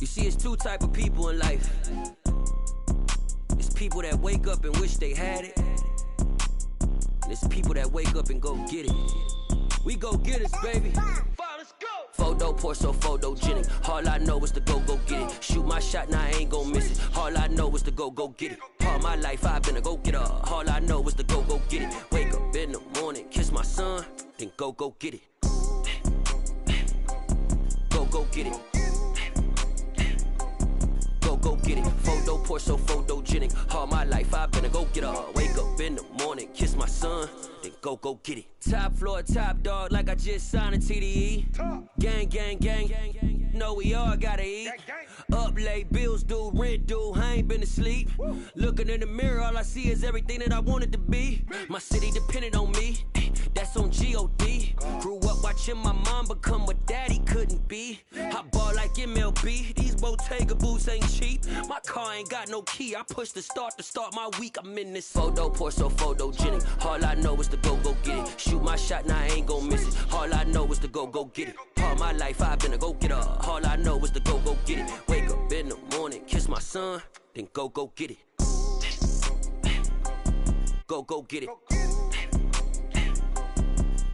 You see, it's two type of people in life. It's people that wake up and wish they had it. And it's people that wake up and go get it. We go get it, baby. Let's go. Photo pour so photogenic. All I know is to go get it. Shoot my shot, now I ain't gon' miss it. All I know is to go get it. All my life I've been a go-getter. All I know is to go get it. Wake up in the morning, kiss my son, then go get it. Go get it. Go get it. Photo pour so photogenic. All my life I've been a go-getter. Wake up in the morning, kiss my son, then go get it. Top floor, top dog, like I just signed a TDE. Gang, gang, gang. Know we all gotta eat. Up late, bills due, rent due, I ain't been asleep. Looking in the mirror, all I see is everything that I wanted to be. My city depended on me, that's on G.O.D. Grew up watching my mom become what daddy couldn't be. I ball like MLB, these Bottega boots ain't cheap. My car ain't got no key, I push the start to start my week. I'm in this photo pour so photogenic. All I know is to go get it. Shoot my shot, now I ain't gon' miss it. All I know is to go get it. All my life I've been a go-getter. All I know is to go get it. Wake up in the morning, kiss my son, then go get it. Go get it.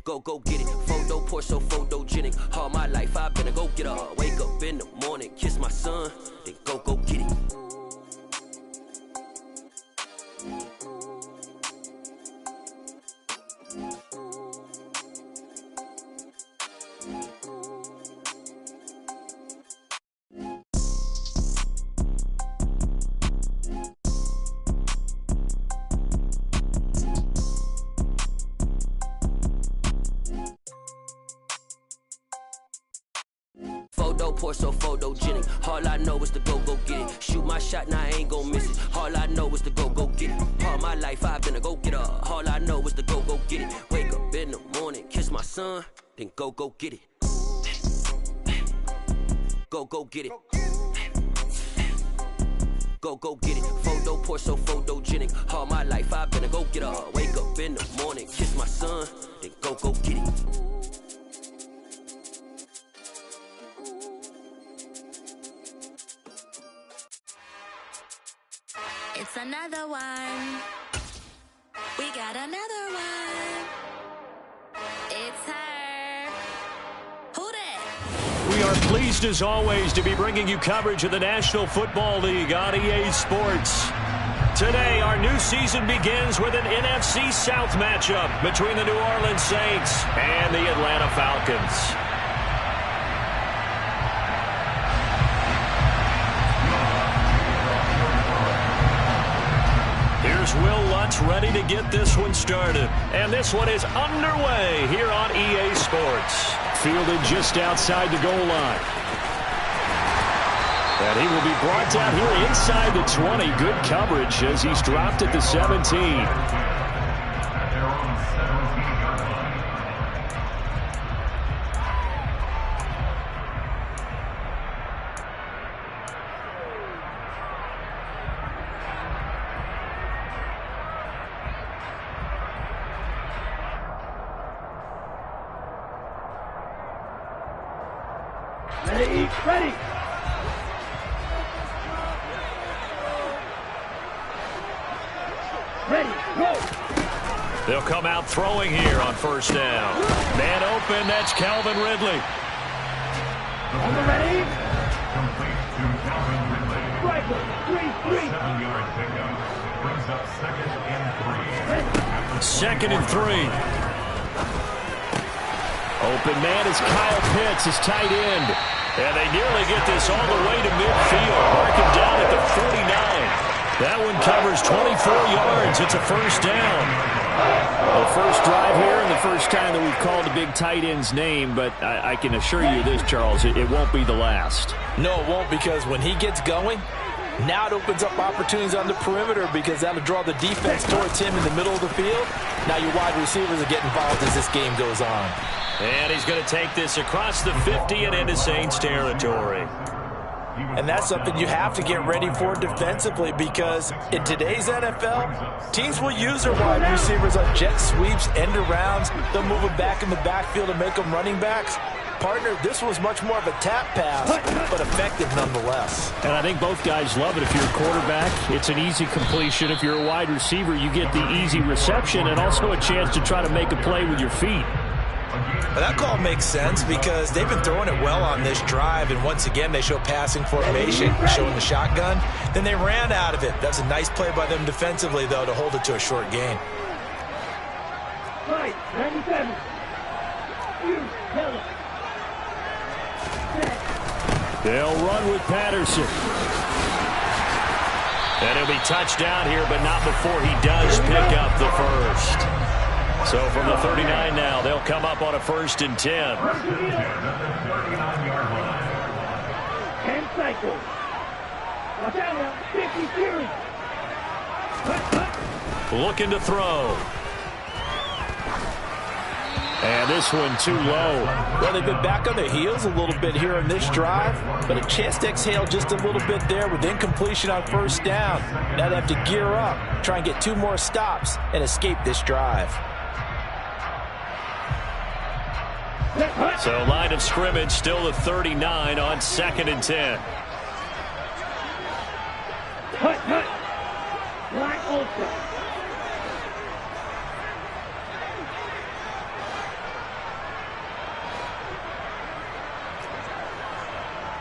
Go get it. Photo pour so photogenic. All my life I've been a go-getter. Wake up in the morning, kiss my son, then go get it. Photo pour so photogenic. All I know is to go get it. Shoot my shot, now I ain't gon' miss it. All I know is to go get it. All my life I've been a go-getter. All I know is to go get it. Wake up in the morning, kiss my son, then go get it. Go get it. Go get it. Photo pour so photogenic. All my life I've been a go-getter. Wake up in the morning, kiss my son, then go get it. It's another one. We got another one. It's her. Who dat? We are pleased as always to be bringing you coverage of the National Football League on EA Sports. Today, our new season begins with an NFC South matchup between the New Orleans Saints and the Atlanta Falcons. Here's Will Lutz ready to get this one started. And this one is underway here on EA Sports. Fielded just outside the goal line. And he will be brought down here inside the 20. Good coverage as he's dropped at the 17. Ready. Ready, go. They'll come out throwing here on first down. Man open, that's Calvin Ridley. Ready? Complete to Calvin Ridley. Striker, 3-3. 7-yard pickup. Brings up second and 3. Second and 3. Open man is Kyle Pitts, his tight end. And they nearly get this all the way to midfield. Mark him down at the 49. That one covers 24 yards. It's a first down. The first drive here and the first time that we've called a big tight end's name, but I can assure you this, Charles, it won't be the last. No, it won't, because when he gets going, now it opens up opportunities on the perimeter because that'll draw the defense towards him in the middle of the field. Now your wide receivers will get involved as this game goes on. And he's going to take this across the 50 and into Saints territory. And that's something you have to get ready for defensively, because in today's NFL, teams will use their wide receivers on jet sweeps, end arounds. They'll move them back in the backfield and make them running backs. partner, this was much more of a tap pass, but effective nonetheless. And I think both guys love it. If you're a quarterback, it's an easy completion. If you're a wide receiver, you get the easy reception and also a chance to try to make a play with your feet. Well, that call makes sense because they've been throwing it well on this drive, and once again they show passing formation, showing the shotgun. Then they ran out of it. That's a nice play by them defensively, though, to hold it to a short gain. Right, 97. Yellow. They'll run with Patterson. And it'll be touchdown here, but not before he does pick up the first. So from the 39 now, they'll come up on a 1st and 10. 10 cycles. Watch out now. 50 series. Looking to throw. And this one too low. Well, they've been back on their heels a little bit here in this drive, but a chance to exhale just a little bit there with incompletion on 1st down. Now they have to gear up, try and get 2 more stops, and escape this drive. So line of scrimmage still the 39 on 2nd and 10. Hut. Black Ultra.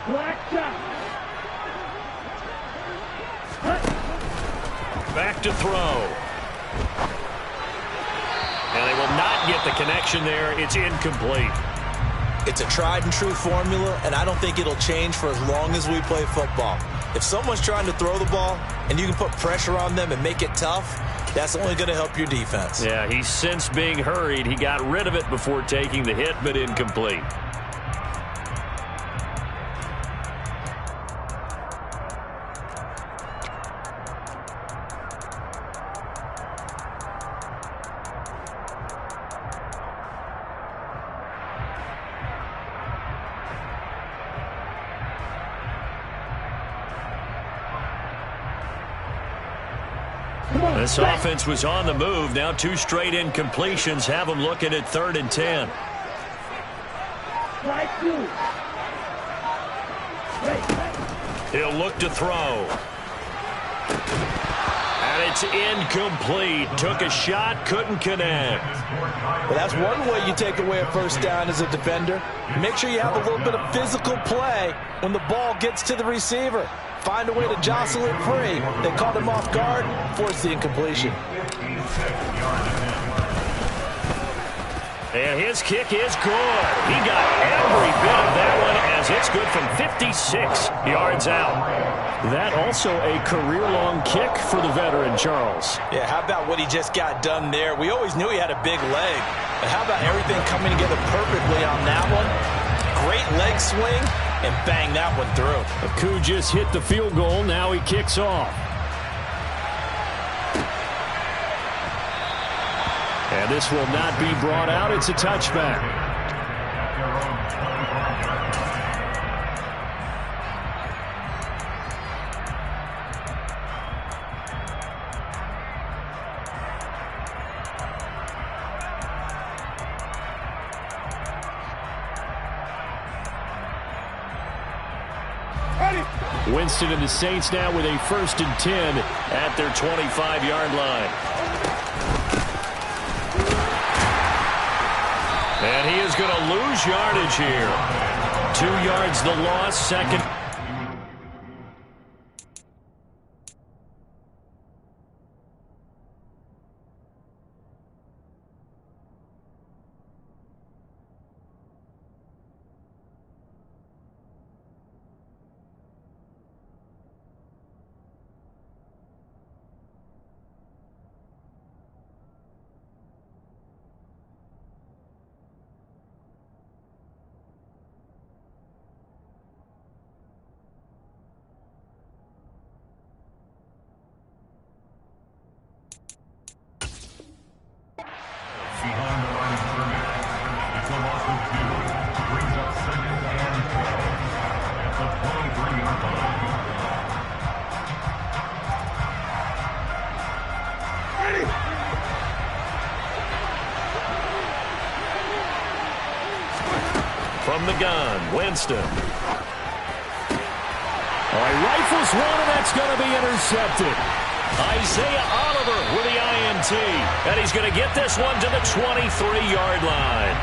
Black shot. Back to throw. And they will not get the connection there. It's incomplete. It's a tried and true formula, and I don't think it'll change for as long as we play football. If someone's trying to throw the ball and you can put pressure on them and make it tough, that's only going to help your defense. Yeah, he's since being hurried. He got rid of it before taking the hit, but incomplete. This offense was on the move. Now 2 straight incompletions have them looking at 3rd and 10. He'll look to throw. And it's incomplete. Took a shot, couldn't connect. Well, that's one way you take away a 1st down as a defender. Make sure you have a little bit of physical play when the ball gets to the receiver. Find a way to jostle it free. They caught him off guard, forced the incompletion. And his kick is good. He got every bit of that one as it's good from 56 yards out. That also a career-long kick for the veteran, Charles. Yeah, how about what he just got done there? We always knew he had a big leg. But how about everything coming together perfectly on that one? Great leg swing, and bang that one through. Aku just hit the field goal. Now he kicks off. And this will not be brought out. It's a touchback. Winston and the Saints now with a 1st and 10 at their 25-yard line. And he is going to lose yardage here. 2 yards the loss, 2nd. From the gun, Winston. Oh, he rifles one, and that's going to be intercepted. Isaiah Oliver with the INT. And he's going to get this one to the 23-yard line.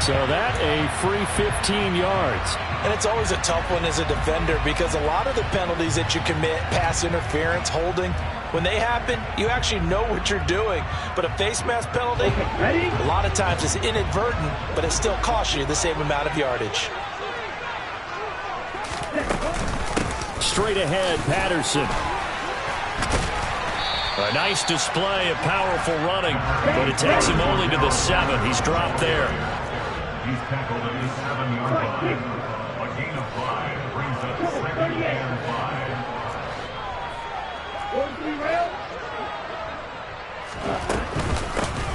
So that a free 15 yards. And it's always a tough one as a defender because a lot of the penalties that you commit, pass interference, holding, when they happen, you actually know what you're doing. But a face mask penalty, a lot of times it's inadvertent, but it still costs you the same amount of yardage. Straight ahead, Patterson. A nice display of powerful running, but it takes him only to the 7. He's dropped there. He's tackled at the 7-yard line. A gain of 5 brings up 2nd and 5.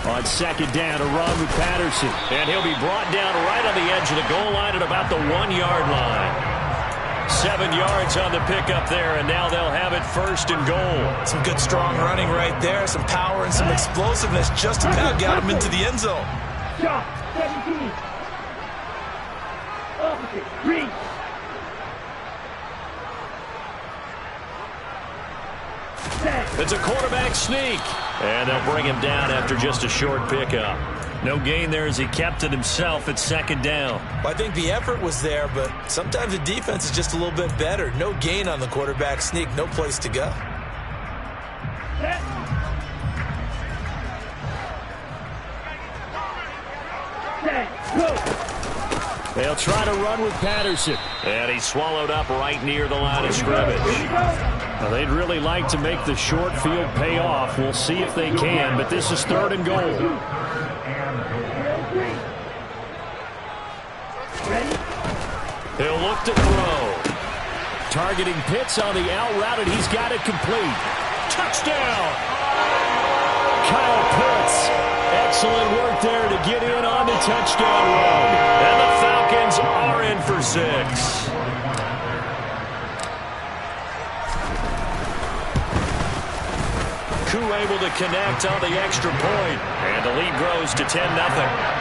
On 2nd down, a run with Patterson. And he'll be brought down right on the edge of the goal line at about the 1-yard line. 7 yards on the pickup there, and now they'll have it 1st and goal. Some good, strong running right there. Some power and some explosiveness just about got him into the end zone. Shot, 17. Opposite, 3. It's a quarterback sneak, and they'll bring him down after just a short pickup. No gain there as he kept it himself at 2nd down. Well, I think the effort was there, but sometimes the defense is just a little bit better. No gain on the quarterback sneak, no place to go. They'll try to run with Patterson. And he's swallowed up right near the line of scrimmage. Well, they'd really like to make the short field pay off. We'll see if they can, but this is 3rd and goal. He'll look to throw. Targeting Pitts on the out route, and he's got it complete. Touchdown! Kyle Pitts. Excellent work there to get in on the touchdown run. And the Falcons are in for 6. Koo able to connect on the extra point. And the lead grows to 10-0.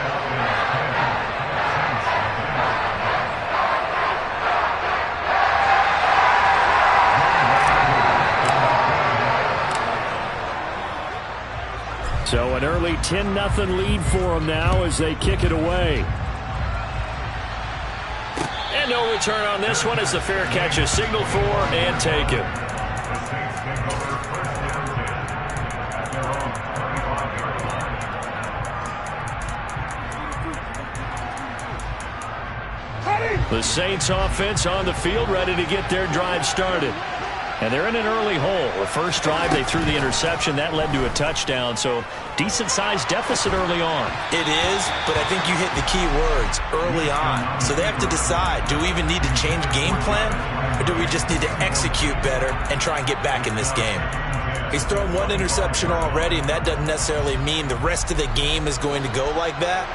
So an early 10-0 lead for them now as they kick it away. And no return on this one as the fair catch is signaled for and taken. The Saints offense on the field ready to get their drive started. And they're in an early hole. The first drive, they threw the interception. That led to a touchdown. So decent-sized deficit early on. It is, but I think you hit the key words, early on. So they have to decide, do we even need to change game plan? Or do we just need to execute better and try and get back in this game? He's thrown 1 interception already, and that doesn't necessarily mean the rest of the game is going to go like that.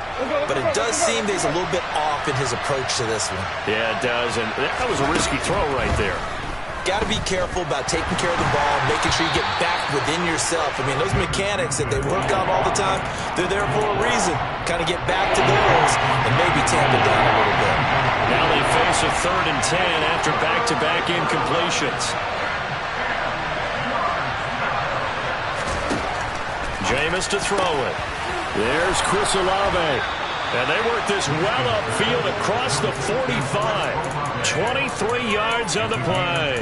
But it does seem that he's a little bit off in his approach to this one. Yeah, it does. And that was a risky throw right there. Got to be careful about taking care of the ball, making sure you get back within yourself. I mean, those mechanics that they work on all the time, they're there for a reason. Kind of get back to those and maybe tamp it down a little bit. Now they face a 3rd and 10 after back-to-back incompletions. Jameis to throw it. There's Chris Olave. And they work this well upfield across the 45. 23 yards on the play.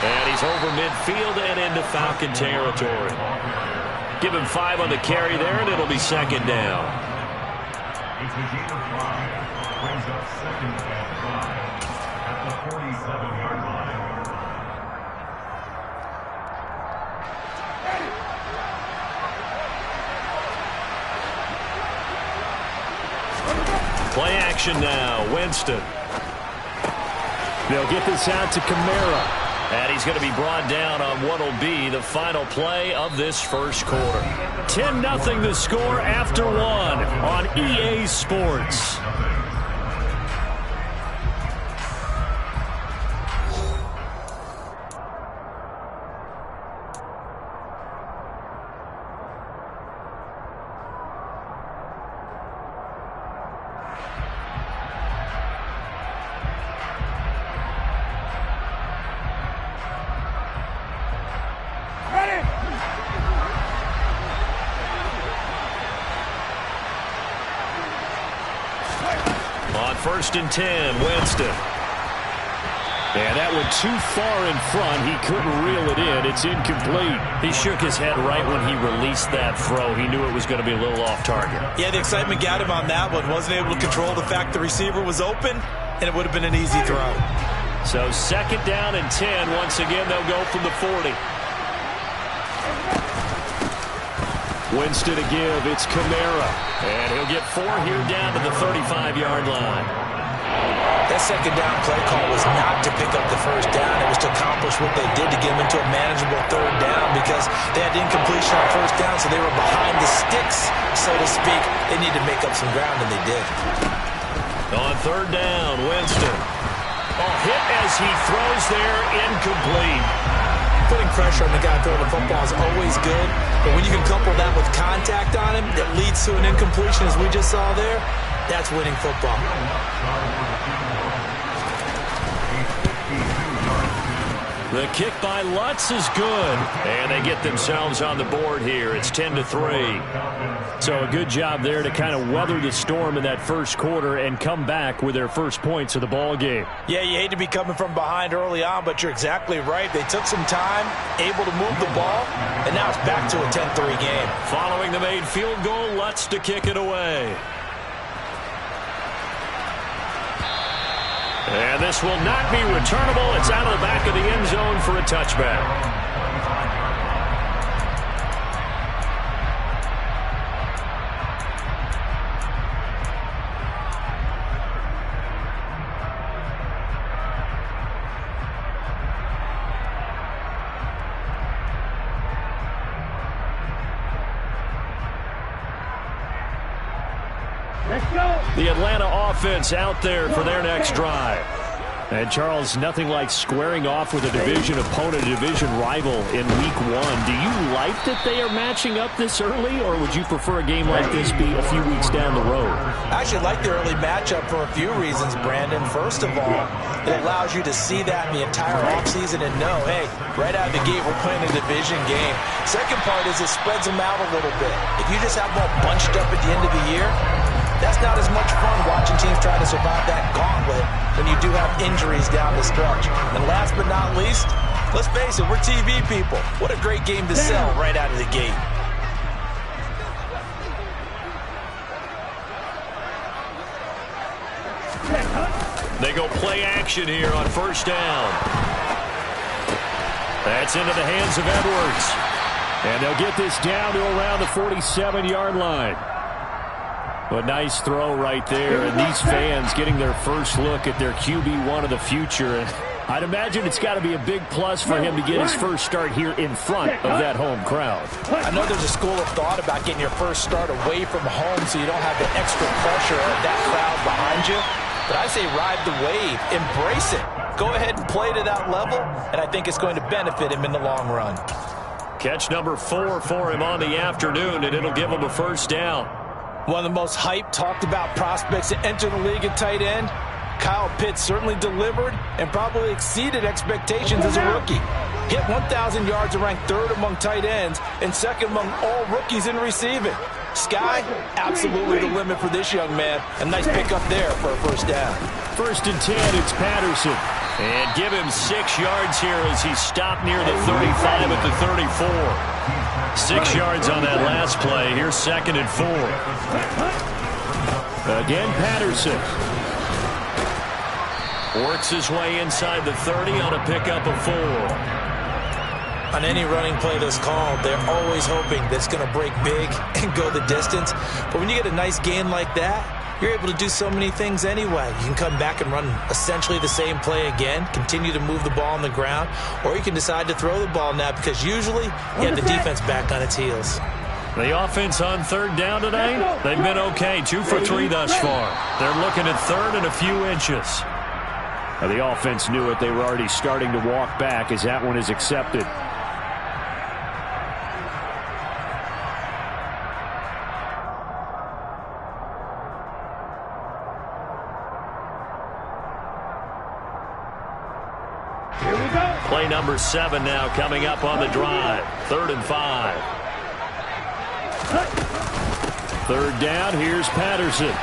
And he's over midfield and into Falcon territory. Give him 5 on the carry there, and it'll be 2nd down. It's a gain of 5. Brings up 2nd and 5 at the 47-yard line. Play action now. Winston. They'll get this out to Kamara. And he's going to be brought down on what will be the final play of this first quarter. 10-0 the score after 1 on EA Sports. On 1st and 10, Winston. And that went too far in front. He couldn't reel it in. It's incomplete. He shook his head right when he released that throw. He knew it was going to be a little off target. Yeah, the excitement got him on that one. Wasn't able to control the fact the receiver was open, and it would have been an easy throw. So 2nd down and 10. Once again, they'll go from the 40. Winston to give. It's Kamara. And he'll get 4 here down to the 35-yard line. That 2nd down play call was not to pick up the 1st down. It was to accomplish what they did to get them into a manageable 3rd down because they had incompletion on 1st down, so they were behind the sticks, so to speak. They needed to make up some ground, and they did. On 3rd down, Winston. Hit as he throws there, incomplete. Putting pressure on the guy throwing the football is always good, but when you can couple that with contact on him that leads to an incompletion, as we just saw there, that's winning football. The kick by Lutz is good, and they get themselves on the board here. It's 10-3. So a good job there to kind of weather the storm in that first quarter and come back with their first points of the ball game. Yeah, you hate to be coming from behind early on, but you're exactly right. They took some time, able to move the ball, and now it's back to a 10-3 game. Following the made field goal, Lutz to kick it away. And this will not be returnable. It's out of the back of the end zone for a touchback. The Atlanta offense out there for their next drive. And, Charles, nothing like squaring off with a division opponent, a division rival in Week 1. Do you like that they are matching up this early, or would you prefer a game like this be a few weeks down the road? I actually like the early matchup for a few reasons, Brandon. First of all, it allows you to see that in the entire offseason and know, hey, right out of the gate, we're playing a division game. Second part is it spreads them out a little bit. If you just have them all bunched up at the end of the year, that's not as much fun watching teams try to survive that gauntlet when you do have injuries down the stretch. And last but not least, let's face it, we're TV people. What a great game to sell right out of the gate. They go play action here on 1st down. That's into the hands of Edwards. And they'll get this down to around the 47-yard line. A nice throw right there, and these fans getting their first look at their QB1 of the future. And I'd imagine it's got to be a big plus for him to get his first start here in front of that home crowd. I know there's a school of thought about getting your first start away from home so you don't have the extra pressure of that crowd behind you. But I say ride the wave, embrace it. Go ahead and play to that level, and I think it's going to benefit him in the long run. Catch number 4 for him on the afternoon, and it'll give him a first down. One of the most hyped, talked about prospects to enter the league at tight end. Kyle Pitts certainly delivered and probably exceeded expectations as a rookie. Hit 1,000 yards and ranked 3rd among tight ends and 2nd among all rookies in receiving. Sky, absolutely the limit for this young man. A nice pickup there for a first down. 1st and 10, it's Patterson. And give him 6 yards here as he stopped near the 35 at the 34. 6 yards on that last play. Here's 2nd and 4. Again, Patterson. Works his way inside the 30 on a pickup of 4. On any running play that's called, they're always hoping that it's going to break big and go the distance. But when you get a nice gain like that, you're able to do so many things anyway. You can come back and run essentially the same play again, continue to move the ball on the ground, or you can decide to throw the ball now because usually you have the defense back on its heels. The offense on 3rd down tonight, they've been okay. 2 for 3 thus far. They're looking at 3rd and a few inches. Now, the offense knew it. They were already starting to walk back as that one is accepted. Play number 7 now coming up on the drive. 3rd and 5. 3rd down, here's Patterson.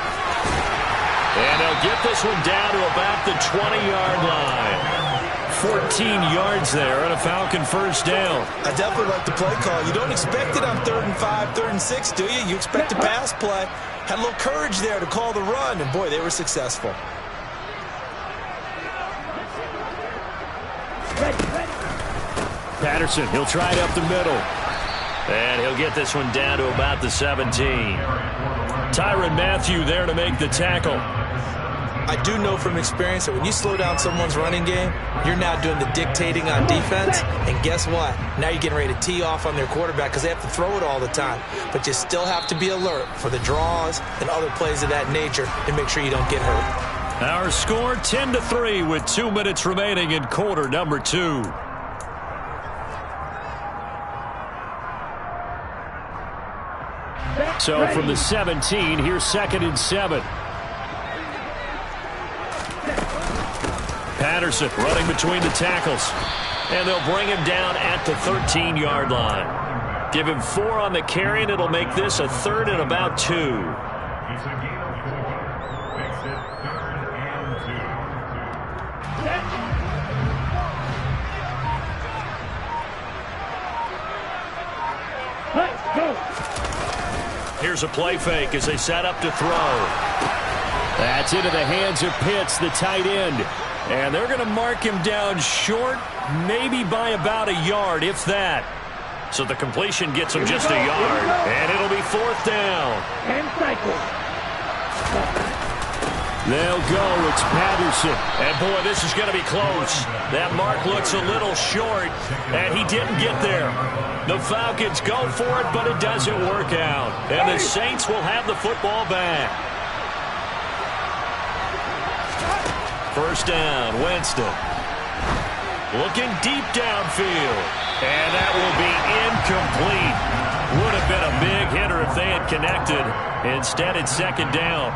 And they'll get this one down to about the 20-yard line. 14 yards there and a Falcon first down. I definitely like the play call. You don't expect it on 3rd and 5, 3rd and 6, do you? You expect a pass play. Had a little courage there to call the run, and boy, they were successful. Patterson, he'll try it up the middle. And he'll get this one down to about the 17. Tyrann Mathieu there to make the tackle. I do know from experience that when you slow down someone's running game, you're now doing the dictating on defense. And guess what? Now you're getting ready to tee off on their quarterback because they have to throw it all the time. But you still have to be alert for the draws and other plays of that nature and make sure you don't get hurt. Our score 10-3 with 2 minutes remaining in quarter number 2. So from the 17, here's 2nd and 7. Patterson running between the tackles. And they'll bring him down at the 13-yard line. Give him 4 on the carry, and it'll make this a 3rd and about 2. It's a gain of 4. Makes it 3rd and 2. Let's go. Here's a play fake as they set up to throw. That's into the hands of Pitts, the tight end. And they're going to mark him down short, maybe by about a yard, if that. So the completion gets him just a yard. And it'll be 4th down. And cycle. They'll go. It's Patterson. And, boy, this is going to be close. That mark looks a little short, and he didn't get there. The Falcons go for it, but it doesn't work out. And the Saints will have the football back. First down, Winston. Looking deep downfield. And that will be incomplete. Would have been a big hitter if they had connected. Instead, it's 2nd down.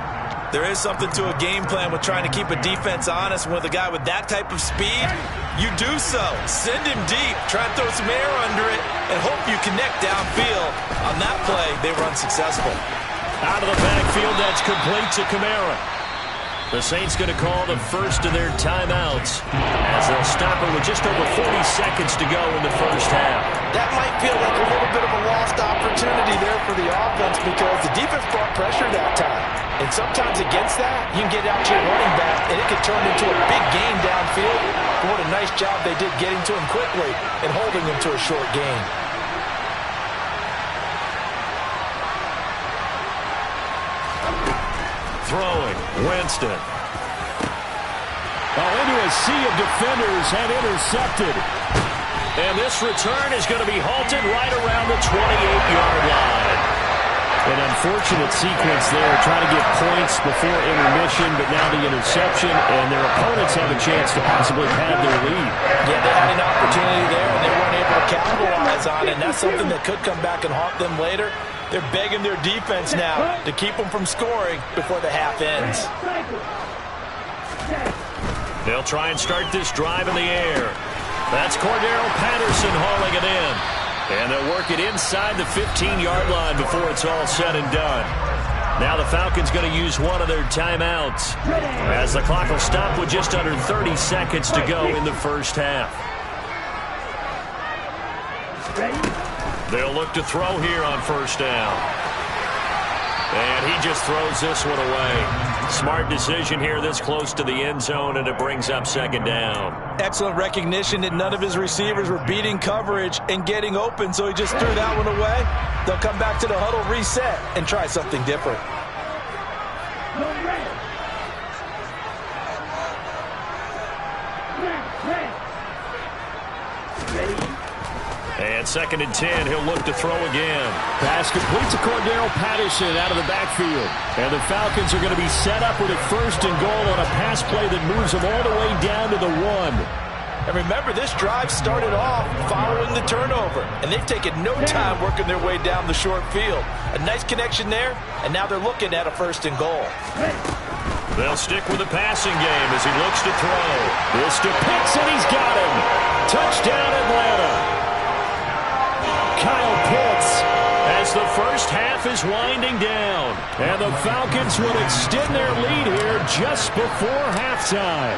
There is something to a game plan with trying to keep a defense honest. With a guy with that type of speed, you do so. Send him deep. Try and throw some air under it and hope you connect downfield. On that play, they were unsuccessful. Out of the backfield, that's complete to Kamara. The Saints going to call the first of their timeouts as they'll stop it with just over 40 seconds to go in the first half. That might feel like a little bit of a lost opportunity there for the offense because the defense brought pressure that time. And sometimes against that, you can get out to your running back, and it could turn into a big gain downfield. But what a nice job they did getting to him quickly and holding him to a short gain. Throwing, Winston. Into a sea of defenders and intercepted. And this return is going to be halted right around the 28-yard line. An unfortunate sequence there, trying to get points before intermission, but now the interception, and their opponents have a chance to possibly pad their lead. Yeah, they had an opportunity there, and they weren't able to capitalize on it, and that's something that could come back and haunt them later. They're begging their defense now to keep them from scoring before the half ends. They'll try and start this drive in the air. That's Cordero Patterson hauling it in. And they'll work it inside the 15-yard line before it's all said and done. Now the Falcons going to use one of their timeouts as the clock will stop with just under 30 seconds to go in the first half. They'll look to throw here on first down. And he just throws this one away. Smart decision here this close to the end zone, and it brings up 2nd down. Excellent recognition that none of his receivers were beating coverage and getting open, so he just threw that one away. They'll come back to the huddle, reset, and try something different. And 2nd and 10, he'll look to throw again. Pass complete to Cordero Patterson out of the backfield. And the Falcons are going to be set up with a 1st and goal on a pass play that moves them all the way down to the 1. And remember, this drive started off following the turnover, and they've taken no time working their way down the short field. A nice connection there, and now they're looking at a 1st and goal. They'll stick with the passing game as he looks to throw. This to Pitts, and he's got him. Touchdown, Atlanta. Kyle Pitts has as the first half is winding down. And the Falcons will extend their lead here just before halftime.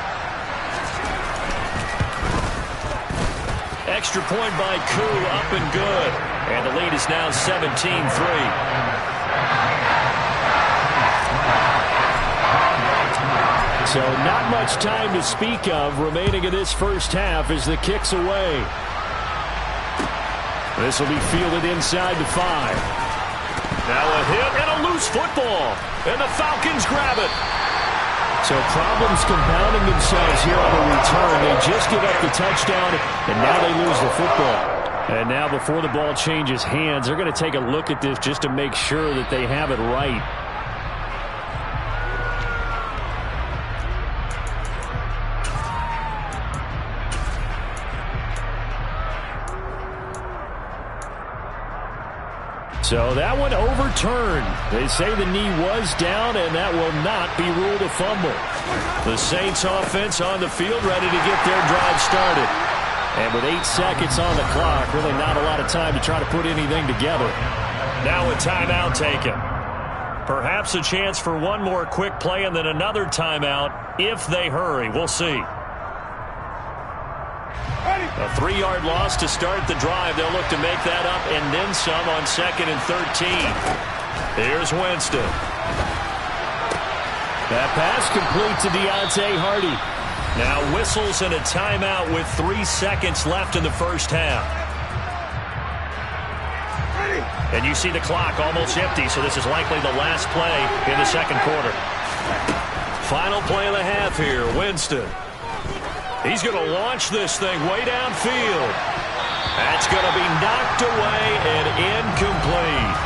Extra point by Koo, up and good. And the lead is now 17-3. So not much time to speak of remaining in this first half as the kick's away. This will be fielded inside the 5. Now a hit and a loose football. And the Falcons grab it. So problems compounding themselves here on the return. They just give up the touchdown, and now they lose the football. And now before the ball changes hands, they're going to take a look at this just to make sure that they have it right. So that one overturned. They say the knee was down, and that will not be ruled a fumble. The Saints offense on the field ready to get their drive started. And with 8 seconds on the clock, really not a lot of time to try to put anything together. Now a timeout taken. Perhaps a chance for one more quick play and then another timeout if they hurry. We'll see. A 3-yard loss to start the drive. They'll look to make that up and then some on 2nd and 13. Here's Winston. That pass complete to Deontay Hardy. Now whistles and a timeout with 3 seconds left in the first half. And you see the clock almost empty, so this is likely the last play in the second quarter. Final play of the half here, Winston. He's going to launch this thing way downfield. That's going to be knocked away and incomplete.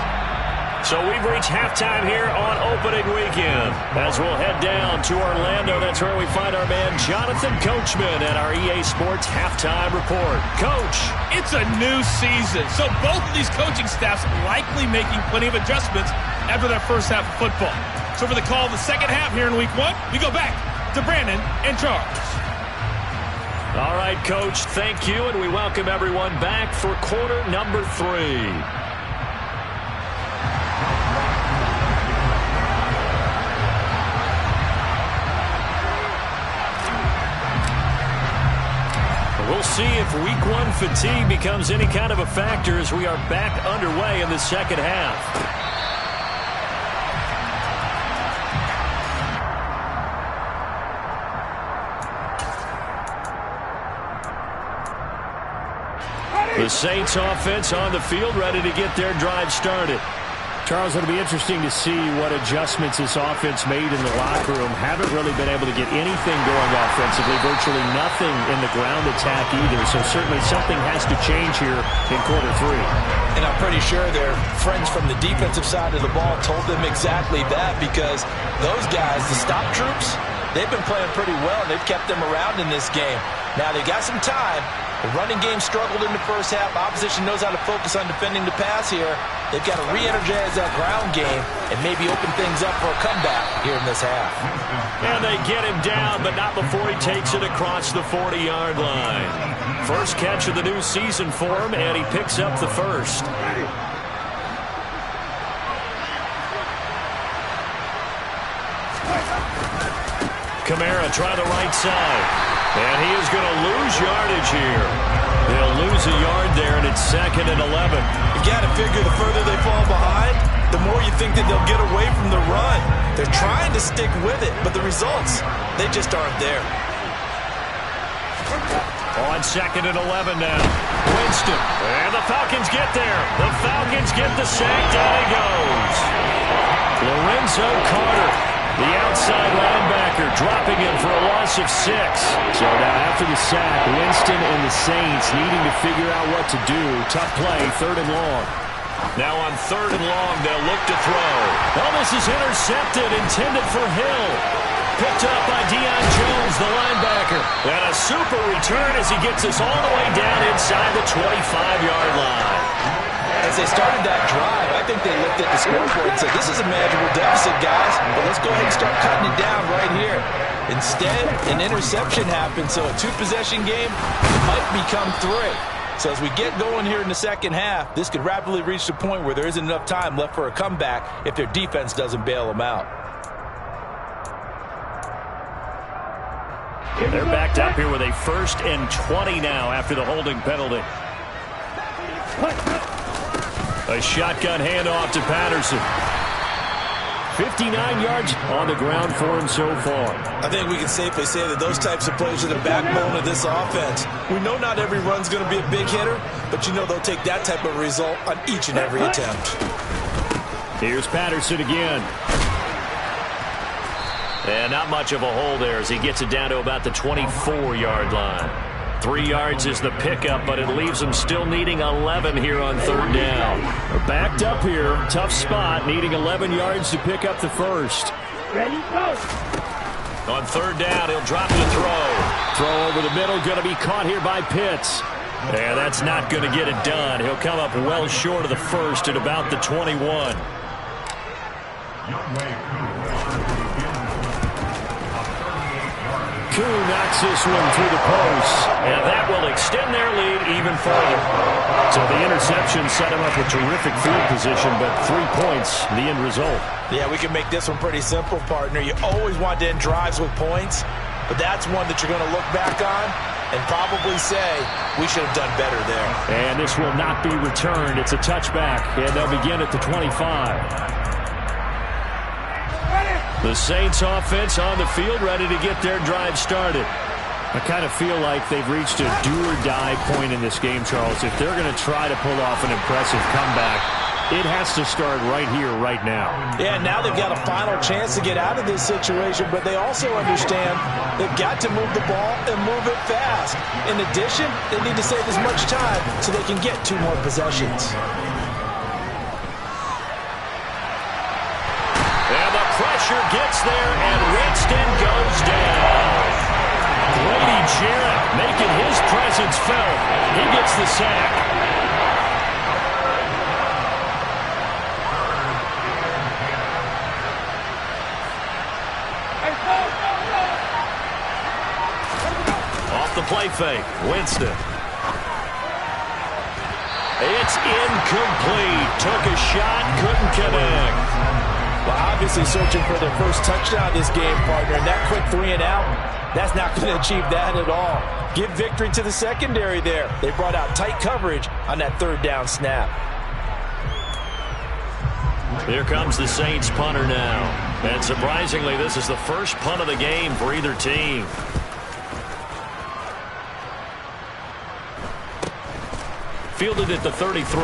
So we've reached halftime here on opening weekend. As we'll head down to Orlando, that's where we find our man Jonathan Coachman at our EA Sports Halftime Report. Coach. It's a new season, so both of these coaching staffs likely making plenty of adjustments after their first half of football. So for the call of the second half here in Week 1, we go back to Brandon and Charles. All right, Coach, thank you, and we welcome everyone back for quarter number 3. We'll see if Week 1 fatigue becomes any kind of a factor as we are back underway in the second half. The Saints offense on the field ready to get their drive started. Charles, it'll be interesting to see what adjustments this offense made in the locker room. Haven't really been able to get anything going offensively, virtually nothing in the ground attack either. So certainly something has to change here in quarter 3. And I'm pretty sure their friends from the defensive side of the ball told them exactly that, because those guys, the stop troops, they've been playing pretty well. They've kept them around in this game. Now they got some time. The running game struggled in the first half. Opposition knows how to focus on defending the pass here. They've got to re-energize that ground game and maybe open things up for a comeback here in this half. And they get him down, but not before he takes it across the 40-yard line. First catch of the new season for him, and he picks up the first. Kamara try the right side. And he is going to lose yardage here. They'll lose a yard there, and it's 2nd and 11. You got to figure the further they fall behind, the more you think that they'll get away from the run. They're trying to stick with it, but the results, they just aren't there. On 2nd and 11 now. Winston. And the Falcons get there. The Falcons get the sack. Down he goes. Lorenzo Carter, the outside linebacker, dropping him for a loss of 6. So now after the sack, Winston and the Saints needing to figure out what to do. Tough play, 3rd and long. Now on 3rd and long, they'll look to throw. Oh, this is intercepted, intended for Hill. Picked up by Deion Jones, the linebacker. And a super return as he gets us all the way down inside the 25-yard line. As they started that drive, I think they looked at the scoreboard and said, this is a manageable deficit, guys, but let's go ahead and start cutting it down right here. Instead, an interception happened, so a 2-possession game might become 3. So as we get going here in the second half, this could rapidly reach the point where there isn't enough time left for a comeback if their defense doesn't bail them out. They're backed up here with a 1st and 20 now after the holding penalty. A shotgun handoff to Patterson. 59 yards on the ground for him so far. I think we can safely say that those types of plays are the backbone of this offense. We know not every run's going to be a big hitter, but you know they'll take that type of result on each and every attempt. Here's Patterson again. And not much of a hole there as he gets it down to about the 24-yard line. 3 yards is the pickup, but it leaves them still needing 11 here on 3rd down. They're backed up here. Tough spot, needing 11 yards to pick up the first. Ready, go. On 3rd down, he'll drop the throw. Throw over the middle, going to be caught here by Pitts. Yeah, that's not going to get it done. He'll come up well short of the first at about the 21. Koo knocks this one through the post. And that will extend their lead even further. So the interception set him up with terrific field position, but 3 points, the end result. Yeah, we can make this one pretty simple, partner. You always want to end drives with points, but that's one that you're going to look back on and probably say, we should have done better there. And this will not be returned. It's a touchback, and they'll begin at the 25. The Saints offense on the field, ready to get their drive started. I kind of feel like they've reached a do-or-die point in this game, Charles. If they're going to try to pull off an impressive comeback, it has to start right here, right now. Yeah, now they've got a final chance to get out of this situation, but they also understand they've got to move the ball and move it fast. In addition, they need to save as much time so they can get 2 more possessions. And the pressure gets there, and Winston goes down. Grady Jarrett making his presence felt. He gets the sack. Off the play fake, Winston. It's incomplete. Took a shot, couldn't connect. Well, obviously searching for their first touchdown this game, partner. And that quick 3 and out, that's not going to achieve that at all. Give victory to the secondary there. They brought out tight coverage on that 3rd down snap. Here comes the Saints punter now. And surprisingly, this is the first punt of the game for either team. Fielded at the 33.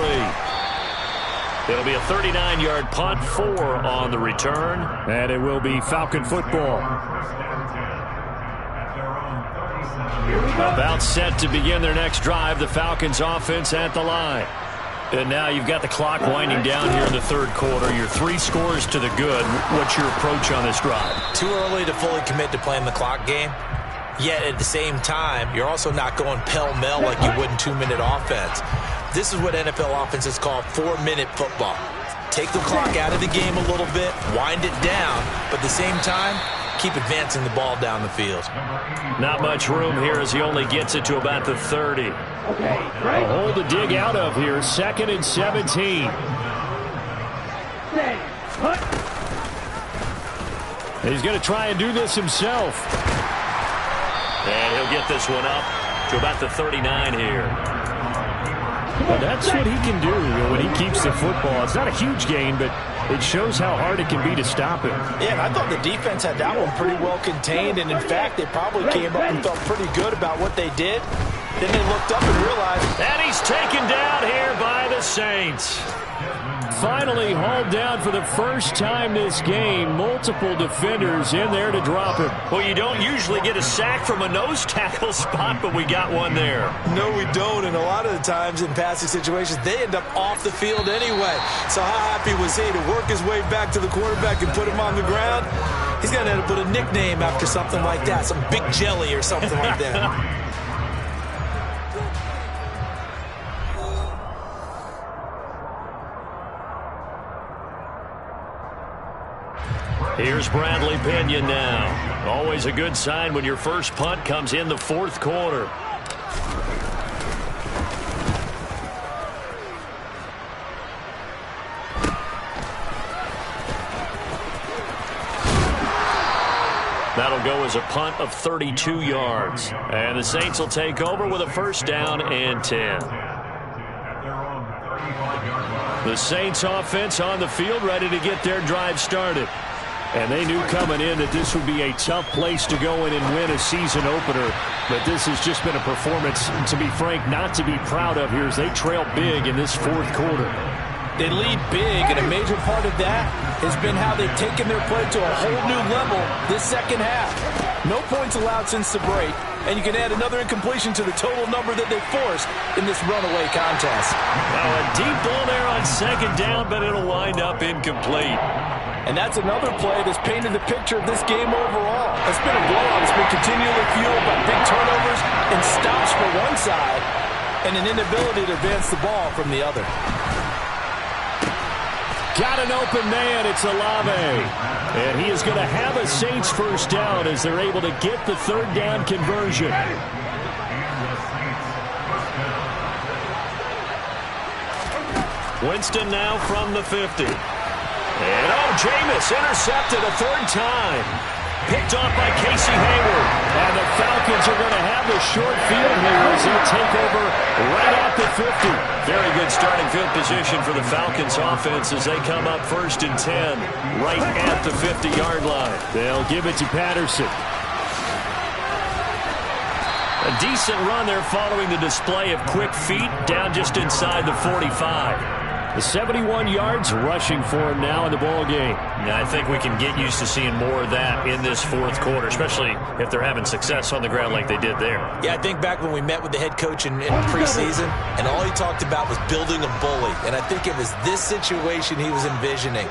It'll be a 39-yard punt, 4 on the return. And it will be Falcon football. About set to begin their next drive, the Falcons offense at the line. And now you've got the clock winding down here in the 3rd quarter. Your 3 scores to the good. What's your approach on this drive? Too early to fully commit to playing the clock game. Yet at the same time, you're also not going pell-mell like you would in 2-minute offense. This is what NFL offenses call 4-minute football. Take the clock out of the game a little bit, wind it down, but at the same time, keep advancing the ball down the field. Not much room here as he only gets it to about the 30. A hole to dig out of here. 2nd and 17. He's going to try and do this himself. And he'll get this one up to about the 39 here. Well, that's what he can do when he keeps the football. It's not a huge gain, but it shows how hard it can be to stop him. Yeah, and I thought the defense had that one pretty well contained, and in fact, they probably came up and felt pretty good about what they did. Then they looked up and realized... And he's taken down here by the Saints. Finally hauled down for the first time this game. Multiple defenders in there to drop him. Well, you don't usually get a sack from a nose tackle spot, but we got one there. No, we don't, and a lot of the times in passing situations, they end up off the field anyway. So how happy was he to work his way back to the quarterback and put him on the ground? He's going to end up with a nickname after something like that, some Big Jelly or something like that. Here's Bradley Pinion now. Always a good sign when your first punt comes in the 4th quarter. That'll go as a punt of 32 yards. And the Saints will take over with a first down and 10. The Saints offense on the field, ready to get their drive started. And they knew coming in that this would be a tough place to go in and win a season opener. But this has just been a performance, to be frank, not to be proud of here as they trail big in this fourth quarter. They lead big, and a major part of that has been how they've taken their play to a whole new level this second half. No points allowed since the break, and you can add another incompletion to the total number that they forced in this runaway contest. Well, a deep ball there on second down, but it'll wind up incomplete. And that's another play that's painted the picture of this game overall. It's been a blowout. It's been continually fueled by big turnovers and stops for one side and an inability to advance the ball from the other. Got an open man. It's Olave. And he is going to have a Saints first down as they're able to get the third down conversion. Winston now from the 50. And Jameis intercepted a third time. Picked off by Casey Hayward. And the Falcons are going to have the short field here as they'll take over right at the 50. Very good starting field position for the Falcons offense as they come up first and 10 right at the 50-yard line. They'll give it to Patterson. A decent run there following the display of quick feet down just inside the 45. The 71 yards rushing for him now in the ball game. Yeah, I think we can get used to seeing more of that in this fourth quarter, especially if they're having success on the ground like they did there. Yeah, I think back when we met with the head coach in preseason, and all he talked about was building a bully. And I think it was this situation he was envisioning.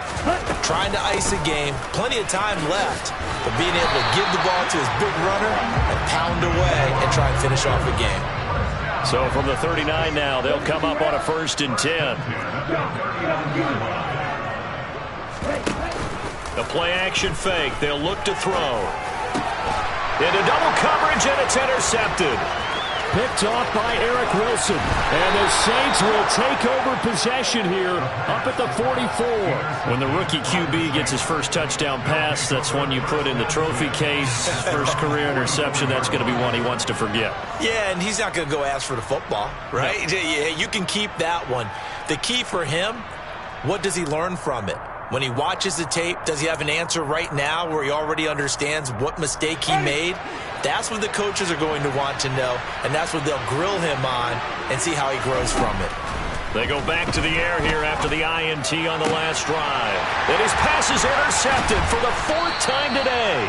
Trying to ice a game, plenty of time left, but being able to give the ball to his big runner and pound away and try and finish off the game. So from the 39 now, they'll come up on a first and 10. The play-action fake. They'll look to throw. Into double coverage, and it's intercepted. Picked off by Eric Wilson. And the Saints will take over possession here up at the 44. When the rookie QB gets his first touchdown pass, that's one you put in the trophy case. First career interception, that's going to be one he wants to forget. Yeah, and he's not going to go ask for the football, right? No. Yeah, you can keep that one. The key for him, what does he learn from it? When he watches the tape, does he have an answer right now where he already understands what mistake he made? That's what the coaches are going to want to know, and that's what they'll grill him on and see how he grows from it. They go back to the air here after the INT on the last drive. And his pass is intercepted for the fourth time today.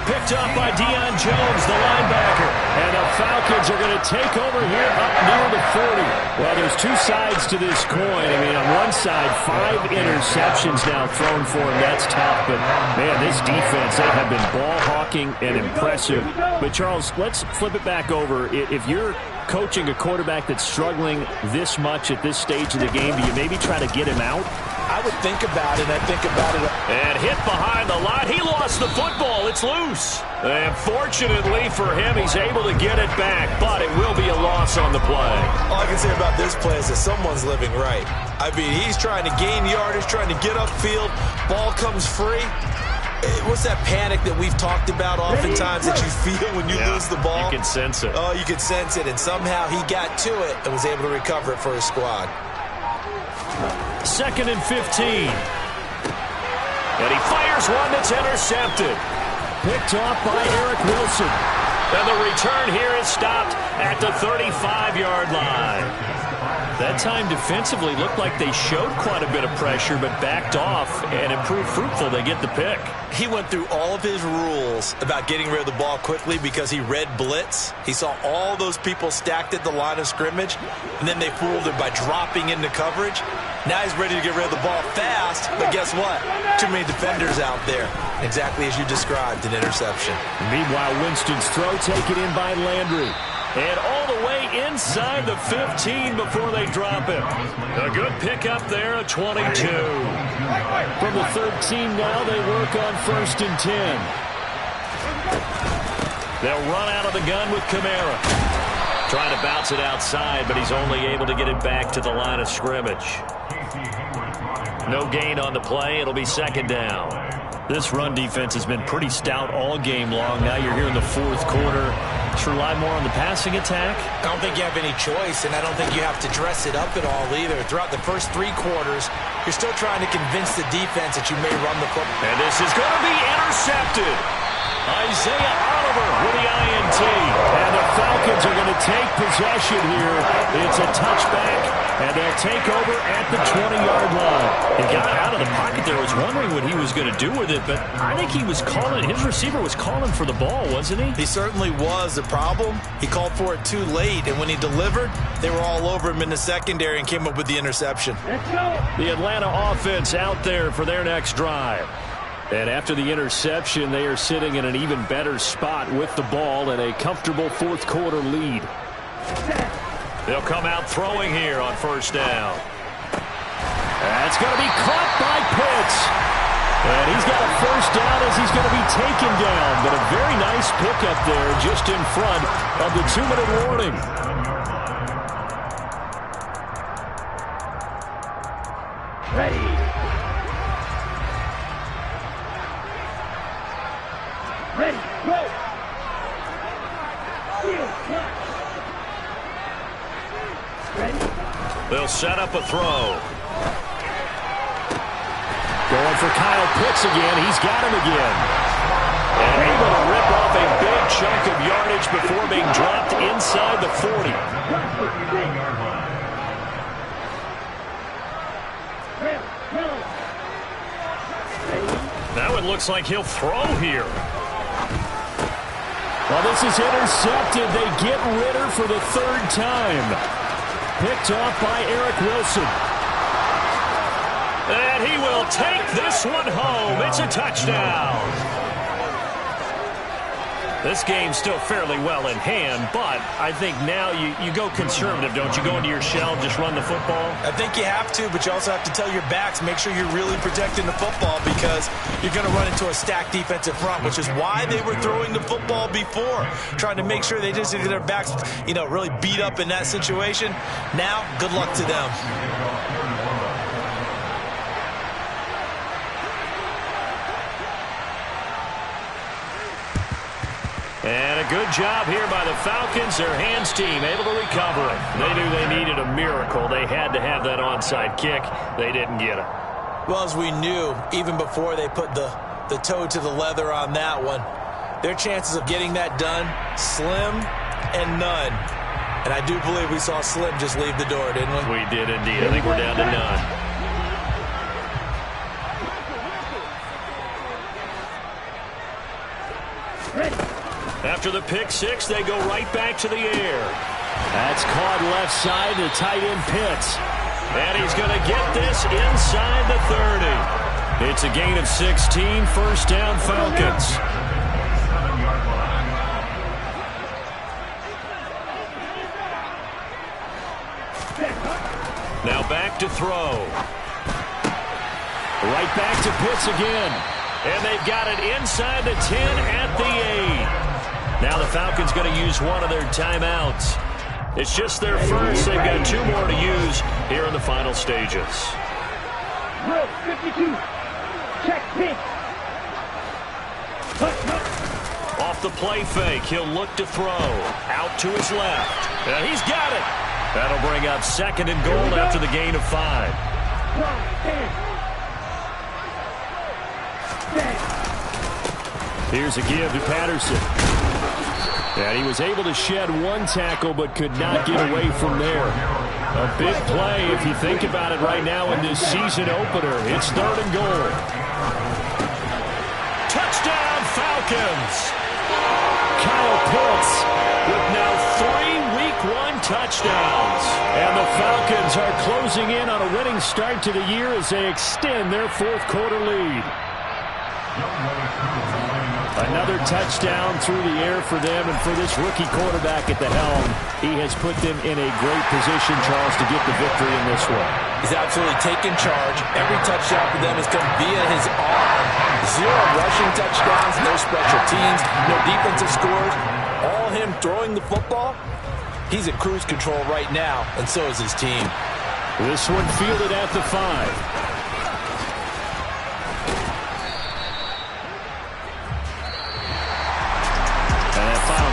Picked up by Deion Jones, the linebacker. And the Falcons are going to take over here up near the 40. Well, there's two sides to this coin. I mean, on one side, 5 interceptions now thrown for him. That's tough. But, man, this defense, they have been ball hawking and impressive. But, Charles, let's flip it back over. If you're coaching a quarterback that's struggling this much at this stage of the game, do you maybe try to get him out? I would think about it. I think about it. And hit behind the line. He lost the football. It's loose. And fortunately for him, he's able to get it back. But it will be a loss on the play. All I can say about this play is that someone's living right. I mean, he's trying to gain yardage, trying to get upfield. Ball comes free. What's that panic that we've talked about oftentimes that you feel when you lose the ball? You can sense it. Oh, you can sense it. And somehow he got to it and was able to recover it for his squad. 2nd and 15. And he fires one that's intercepted. Picked off by Eric Wilson. And the return here is stopped at the 35-yard line. That time defensively looked like they showed quite a bit of pressure but backed off and improved fruitful. They get the pick. He went through all of his rules about getting rid of the ball quickly because he read blitz. He saw all those people stacked at the line of scrimmage, and then they fooled him by dropping into coverage. Now he's ready to get rid of the ball fast, but guess what? Too many defenders out there. Exactly as you described, an interception. Meanwhile, Winston's throw taken in by Landry. And all the way inside the 15 before they drop him. A good pickup there, a 22. From the 13 now, they work on 1st and 10. They'll run out of the gun with Kamara. Trying to bounce it outside, but he's only able to get it back to the line of scrimmage. No gain on the play. It'll be 2nd down. This run defense has been pretty stout all game long. Now you're here in the fourth quarter. Should rely more on the passing attack? I don't think you have any choice, and I don't think you have to dress it up at all either. Throughout the first 3 quarters, you're still trying to convince the defense that you may run the football. And this is going to be intercepted. Isaiah Oliver with the INT. And the Falcons are going to take possession here. It's a touchback, and they'll take over at the 20-yard line. He got out of the pocket there. I was wondering what he was going to do with it, but I think he was calling. His receiver was calling for the ball, wasn't he? He certainly was. The problem, he called for it too late, and when he delivered, they were all over him in the secondary and came up with the interception. Let's go. The Atlanta offense out there for their next drive. And after the interception, they are sitting in an even better spot with the ball and a comfortable fourth quarter lead. They'll come out throwing here on first down. That's going to be caught by Pitts. And he's got a first down as he's going to be taken down. But a very nice pickup there just in front of the 2-minute warning. Ready. Ready, go! Ready? They'll set up a throw. Going for Kyle Pitts again. He's got him again. And able to rip off a big chunk of yardage before being dropped inside the 40. Now it looks like he'll throw here. Well, this is intercepted. They get Ritter for the 3rd time. Picked off by Eric Wilson. And he will take this one home. It's a touchdown. This game's still fairly well in hand, but I think now you go conservative, don't you? Go into your shell, just run the football? I think you have to, but you also have to tell your backs, make sure you're really protecting the football because you're going to run into a stacked defensive front, which is why they were throwing the football before, trying to make sure they just get their backs, really beat up in that situation. Now, good luck to them. And a good job here by the Falcons. Their hands team able to recover it. They knew they needed a miracle. They had to have that onside kick. They didn't get it. Well, as we knew, even before they put the toe to the leather on that one, their chances of getting that done, slim and none. And I do believe we saw Slim just leave the door, didn't we? We did indeed. I think we're down to none. After the pick six, they go right back to the air. That's caught left side to tight end Pitts. And he's going to get this inside the 30. It's a gain of 16, first down Falcons. Now back to throw. Right back to Pitts again. And they've got it inside the 10 at the 8. Now the Falcons going to use one of their timeouts. It's just their first. They've got 2 more to use here in the final stages. Drill 52. Check pitch. Off the play fake, he'll look to throw. Out to his left. And he's got it. That'll bring up 2nd and goal after the gain of 5. Here's a give to Patterson. And he was able to shed 1 tackle but could not get away from there. A big play if you think about it right now in this season opener. It's 3rd and goal. Touchdown Falcons! Kyle Pitts with now 3 Week 1 touchdowns. And the Falcons are closing in on a winning start to the year as they extend their 4th quarter lead. Another touchdown through the air for them, and for this rookie quarterback at the helm, he has put them in a great position, Charles, to get the victory in this one. He's absolutely taken charge. Every touchdown for them has come via his arm. 0 rushing touchdowns, no special teams, no defensive scores. All him throwing the football. He's at cruise control right now, and so is his team. This one fielded at the 5.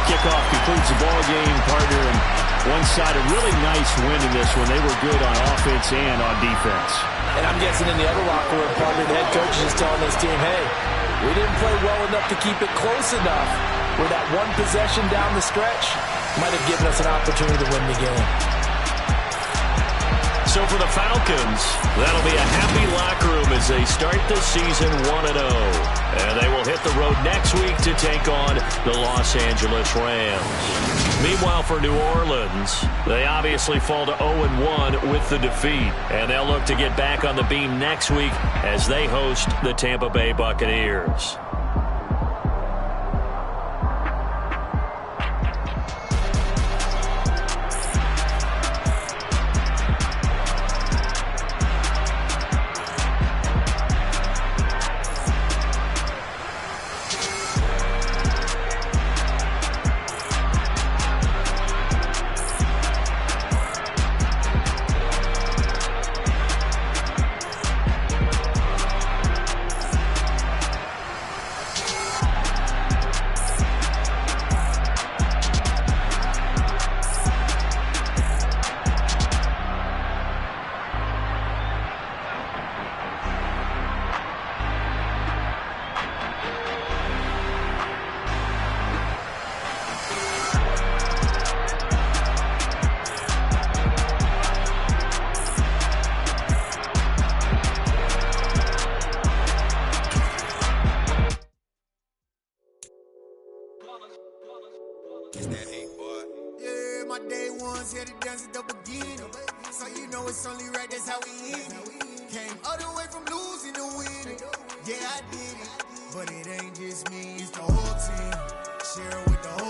kickoff concludes the ball game, partner, and one side a really nice win in this one. They were good on offense and on defense. And I'm guessing in the other locker room, partner, the head coach is just telling this team, hey, we didn't play well enough to keep it close enough where that one possession down the stretch might have given us an opportunity to win the game. So for the Falcons, that'll be a happy locker room as they start the season 1-0. And they will hit the road next week to take on the Los Angeles Rams. Meanwhile, for New Orleans, they obviously fall to 0-1 with the defeat. And they'll look to get back on the beam next week as they host the Tampa Bay Buccaneers. my day ones here to dance at the beginning. So you know it's only right, that's how we end it. Came all the way from losing to winning. Yeah, I did it. But it ain't just me, it's the whole team. Share it with the whole